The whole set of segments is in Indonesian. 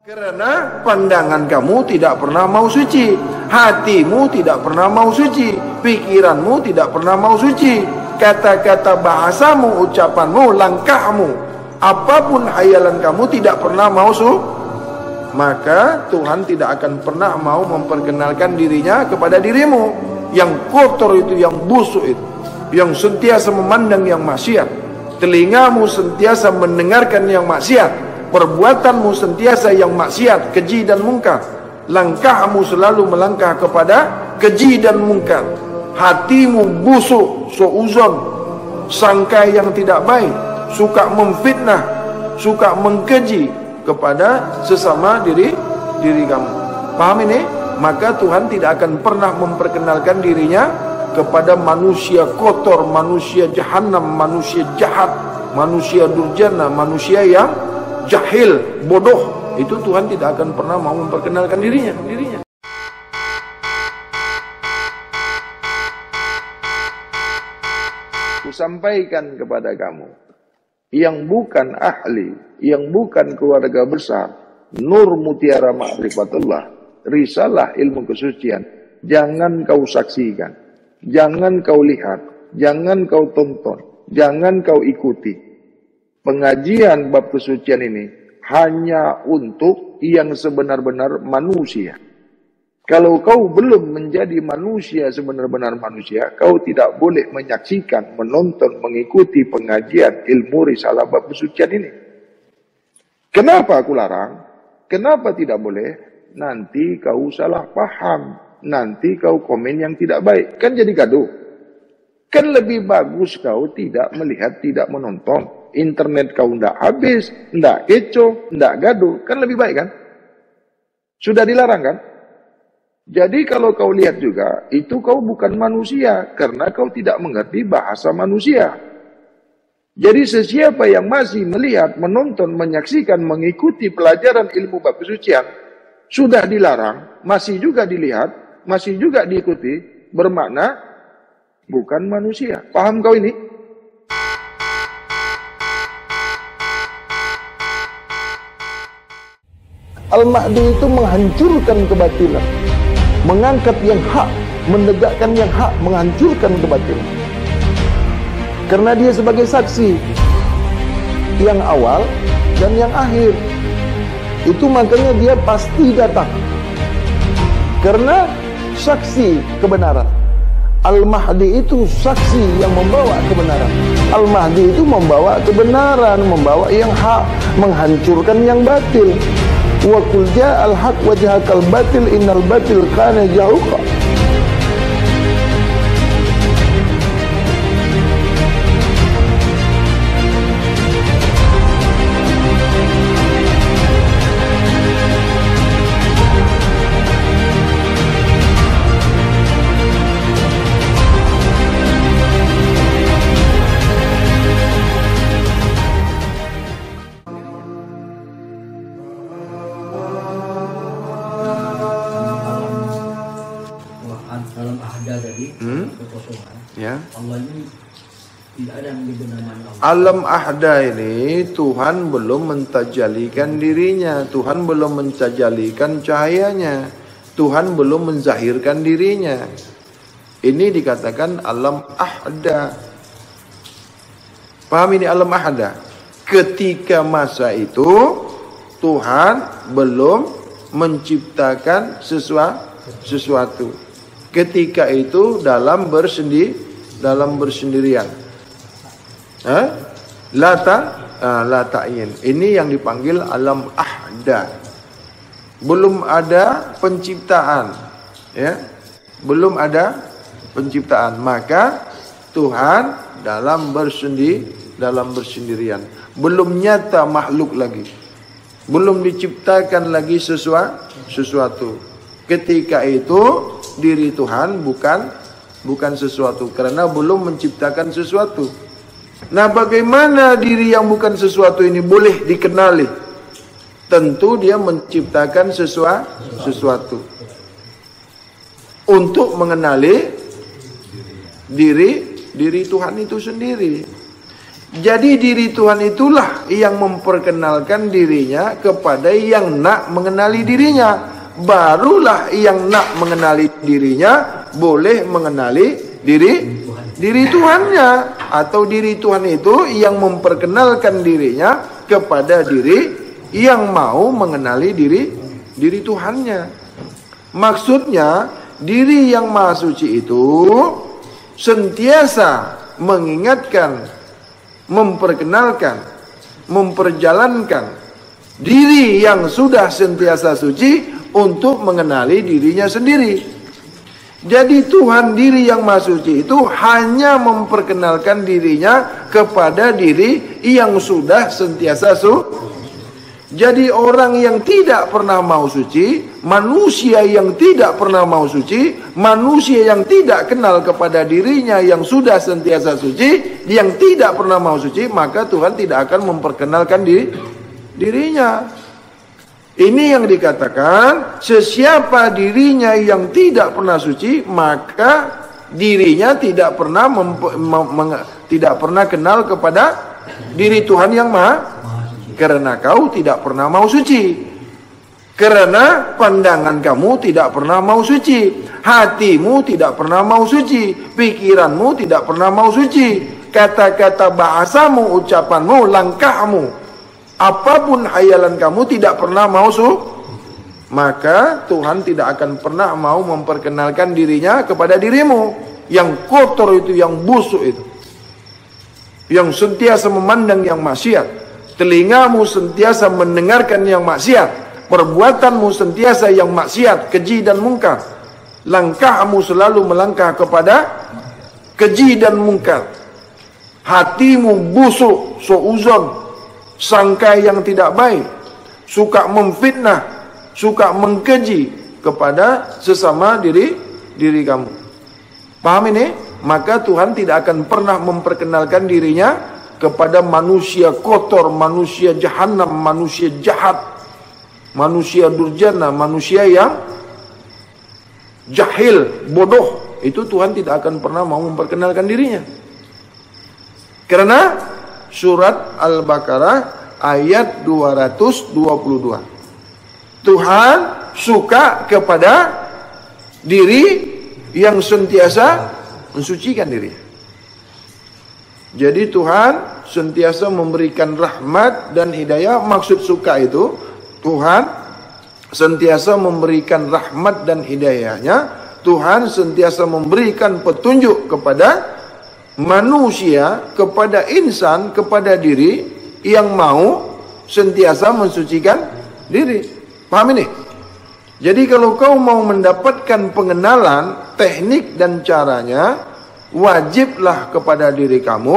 Karena pandangan kamu tidak pernah mau suci, hatimu tidak pernah mau suci, pikiranmu tidak pernah mau suci, kata-kata bahasamu, ucapanmu, langkahmu, apapun hayalan kamu tidak pernah mau suci. Maka Tuhan tidak akan pernah mau memperkenalkan dirinya kepada dirimu yang kotor itu, yang busuk itu, yang sentiasa memandang yang maksiat, telingamu sentiasa mendengarkan yang maksiat, perbuatanmu sentiasa yang maksiat, keji dan mungkar, langkahmu selalu melangkah kepada keji dan mungkar, hatimu busuk, suuzon, sangka yang tidak baik, suka memfitnah, suka mengkeji kepada sesama diri kamu. Paham ini? Maka Tuhan tidak akan pernah memperkenalkan dirinya kepada manusia kotor, manusia jahanam, manusia jahat, manusia durjana, manusia yang jahil, bodoh. Itu Tuhan tidak akan pernah mau memperkenalkan dirinya. Aku sampaikan kepada kamu, yang bukan ahli, yang bukan keluarga besar, Nur Mutiara Ma'rifatullah, risalah ilmu kesucian, jangan kau saksikan, jangan kau lihat, jangan kau tonton, jangan kau ikuti. Pengajian bab kesucian ini hanya untuk yang sebenar-benar manusia. Kalau kau belum menjadi manusia sebenar-benar manusia, kau tidak boleh menyaksikan, menonton, mengikuti pengajian ilmu risalah bab kesucian ini. Kenapa aku larang? Kenapa tidak boleh? Nanti kau salah paham, nanti kau komen yang tidak baik, kan jadi gaduh. Kan lebih bagus kau tidak melihat, tidak menonton. Internet kau ndak habis, ndak kecoh, ndak gaduh, kan lebih baik kan? Sudah dilarang kan? Jadi kalau kau lihat juga, itu kau bukan manusia, karena kau tidak mengerti bahasa manusia. Jadi sesiapa yang masih melihat, menonton, menyaksikan, mengikuti pelajaran ilmu bab kesucian, sudah dilarang, masih juga dilihat, masih juga diikuti, bermakna bukan manusia. Paham kau ini? Al-Mahdi itu menghancurkan kebatilan, mengangkat yang hak, menegakkan yang hak, menghancurkan kebatilan. Karena dia sebagai saksi yang awal dan yang akhir. Itu makanya dia pasti datang. Karena saksi kebenaran. Al-Mahdi itu saksi yang membawa kebenaran. Al-Mahdi itu membawa kebenaran, membawa yang hak, menghancurkan yang batil. Wa qul ja'al haq wa jahaqal batil innal batil kana zahuqa. Dalam ahda tadi, kekosongan. Ya. Allah ini tidak ada yang menyebut nama Allah. Alam ahda ini Tuhan belum mentajalikan dirinya, Tuhan belum mentajalikan cahayanya, Tuhan belum menzahirkan dirinya. Ini dikatakan alam ahda. Paham ini alam ahda? Ketika masa itu Tuhan belum menciptakan sesuatu. Ketika itu dalam bersendirian. La ta'yin. Ini yang dipanggil alam ahda. Belum ada penciptaan, ya. Belum ada penciptaan, maka Tuhan dalam bersendirian. Belum nyata makhluk lagi. Belum diciptakan lagi sesuatu. Ketika itu diri Tuhan bukan sesuatu, karena belum menciptakan sesuatu. Nah, bagaimana diri yang bukan sesuatu ini boleh dikenali? Tentu dia menciptakan sesuatu untuk mengenali diri Tuhan itu sendiri. Jadi diri Tuhan itulah yang memperkenalkan dirinya kepada yang nak mengenali dirinya. Barulah yang nak mengenali dirinya boleh mengenali diri Tuhannya. Atau diri Tuhan itu yang memperkenalkan dirinya kepada diri yang mau mengenali diri Tuhannya. Maksudnya diri yang maha suci itu sentiasa mengingatkan, memperkenalkan, memperjalankan diri yang sudah sentiasa suci untuk mengenali dirinya sendiri. Jadi Tuhan diri yang maha suci itu hanya memperkenalkan dirinya kepada diri yang sudah sentiasa suci. Jadi orang yang tidak pernah mau suci, manusia yang tidak pernah mau suci, manusia yang tidak kenal kepada dirinya yang sudah sentiasa suci, yang tidak pernah mau suci, maka Tuhan tidak akan memperkenalkan dirinya. Ini yang dikatakan, sesiapa dirinya yang tidak pernah suci, maka dirinya tidak pernah kenal kepada diri Tuhan yang maha. Karena kau tidak pernah mau suci. Karena pandangan kamu tidak pernah mau suci. Hatimu tidak pernah mau suci. Pikiranmu tidak pernah mau suci. Kata-kata bahasamu, ucapanmu, langkahmu, apapun hayalan kamu tidak pernah mau suci. Maka Tuhan tidak akan pernah mau memperkenalkan dirinya kepada dirimu. Yang kotor itu, yang busuk itu, yang sentiasa memandang yang maksiat. Telingamu sentiasa mendengarkan yang maksiat, perbuatanmu sentiasa yang maksiat, keji dan mungkar. Langkahmu selalu melangkah kepada keji dan mungkar. Hatimu busuk, suuzon, sangka yang tidak baik, suka memfitnah, suka mengkeji kepada sesama diri kamu. Paham ini? Maka Tuhan tidak akan pernah memperkenalkan dirinya kepada manusia kotor, manusia jahanam, manusia jahat, manusia durjana, manusia yang jahil, bodoh. Itu Tuhan tidak akan pernah mau memperkenalkan dirinya. Karena surat Al-Baqarah ayat 222. Tuhan suka kepada diri yang sentiasa mensucikan diri. Jadi Tuhan sentiasa memberikan rahmat dan hidayah. Maksud suka itu, Tuhan sentiasa memberikan rahmat dan hidayahnya. Tuhan sentiasa memberikan petunjuk kepada manusia, kepada insan, kepada diri yang mau sentiasa mensucikan diri. Paham ini? Jadi kalau kau mau mendapatkan pengenalan, teknik dan caranya, wajiblah kepada diri kamu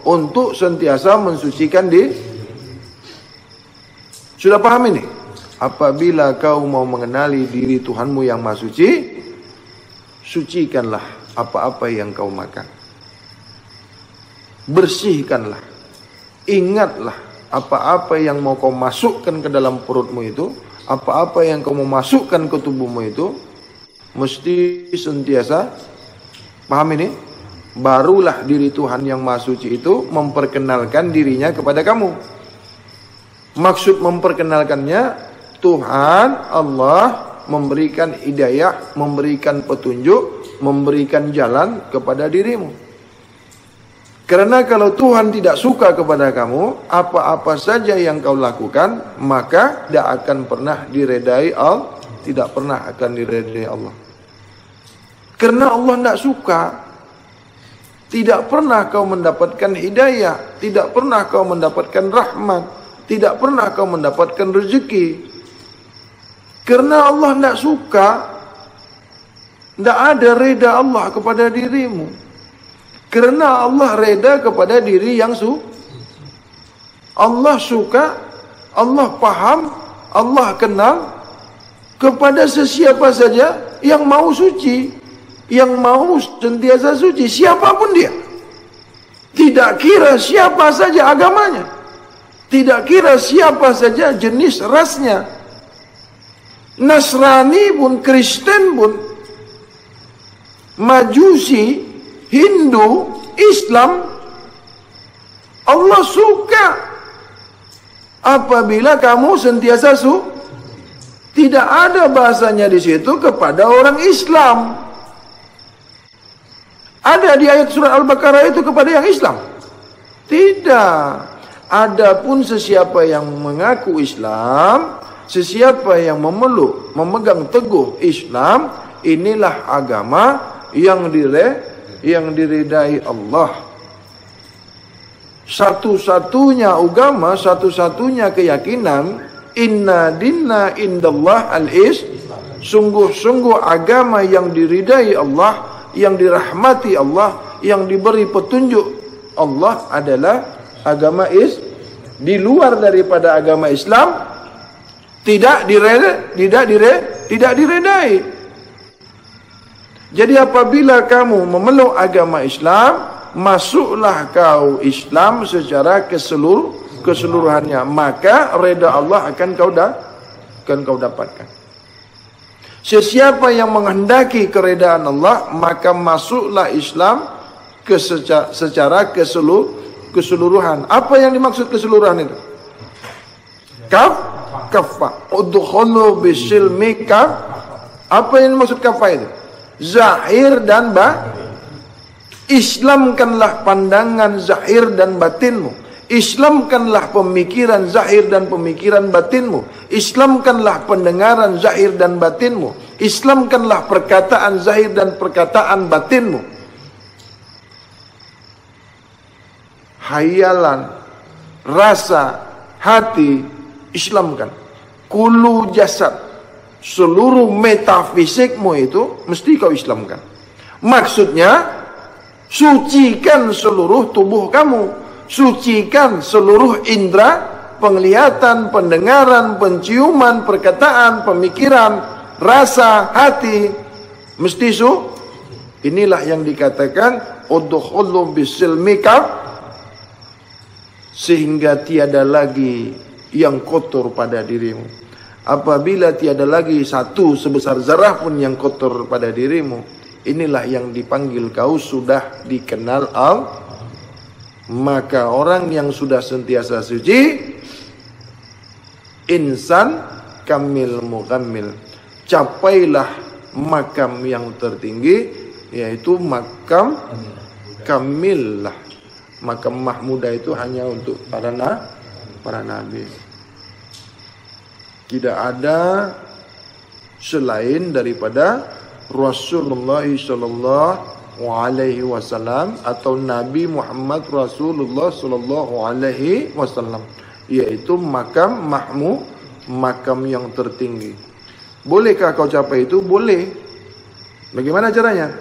untuk sentiasa mensucikan diri. Sudah paham ini? Apabila kau mau mengenali diri Tuhanmu yang maha suci, sucikanlah apa-apa yang kau makan. Bersihkanlah. Ingatlah apa-apa yang mau kau masukkan ke dalam perutmu itu, apa-apa yang kau mau masukkan ke tubuhmu itu, mesti sentiasa. Paham ini? Barulah diri Tuhan yang maha suci itu memperkenalkan dirinya kepada kamu. Maksud memperkenalkannya, Tuhan Allah memberikan hidayah, memberikan petunjuk, memberikan jalan kepada dirimu. Karena kalau Tuhan tidak suka kepada kamu, apa-apa saja yang kau lakukan, maka tidak akan pernah diredai Allah, tidak pernah akan diredai Allah. Karena Allah tidak suka. Tidak pernah kau mendapatkan hidayah, tidak pernah kau mendapatkan rahmat, tidak pernah kau mendapatkan rezeki. Karena Allah tidak suka, tidak ada reda Allah kepada dirimu. Karena Allah reda kepada diri yang Allah suka, Allah paham, Allah kenal kepada sesiapa saja yang mau suci. Yang mau sentiasa suci, siapapun dia. Tidak kira siapa saja agamanya, tidak kira siapa saja jenis rasnya. Nasrani pun, Kristen pun, Majusi, Hindu, Islam, Allah suka apabila kamu sentiasa tidak ada bahasanya di situ kepada orang Islam. Ada di ayat surat Al-Baqarah itu kepada yang Islam? Tidak. Adapun sesiapa yang mengaku Islam, sesiapa yang memegang teguh Islam, inilah agama yang diridai Allah. Satu-satunya agama, satu-satunya keyakinan, inna dinna indallah al-Islam. Sungguh-sungguh agama yang diridai Allah, yang dirahmati Allah, yang diberi petunjuk Allah adalah agama di luar daripada agama Islam tidak diredai. Jadi apabila kamu memeluk agama Islam, masuklah kau Islam secara keseluruhannya, maka reda Allah akan kau dapatkan. Sesiapa yang menghendaki keredaan Allah, maka masuklah Islam secara keseluruhan. Apa yang dimaksud keseluruhan itu? Kafah. Udkhulu bisilmi kaf. Apa yang dimaksud kafah itu? Zahir dan Islamkanlah pandangan zahir dan batinmu. Islamkanlah pemikiran zahir dan pemikiran batinmu. Islamkanlah pendengaran zahir dan batinmu. Islamkanlah perkataan zahir dan perkataan batinmu. Hayalan, rasa, hati, Islamkan. Kulu jasad, seluruh metafisikmu itu mesti kau Islamkan. Maksudnya, sucikan seluruh tubuh kamu. Sucikan seluruh indera, penglihatan, pendengaran, penciuman, perkataan, pemikiran, rasa, hati. Mesti inilah yang dikatakan udkhulu bisilmi kaf, sehingga tiada lagi yang kotor pada dirimu. Apabila tiada lagi satu sebesar zarah pun yang kotor pada dirimu, inilah yang dipanggil kau sudah dikenal Allah. Maka orang yang sudah sentiasa suci, insan kamil mukammil, capailah makam yang tertinggi, yaitu makam kamil lah. Makam mahmudah itu hanya untuk para nabi. Tidak ada selain daripada Rasulullah sallallahu alaihi wasallam atau Nabi Muhammad Rasulullah sallallahu alaihi wasallam, yaitu makam makam yang tertinggi. Bolehkah kau capai itu? Boleh. Bagaimana caranya?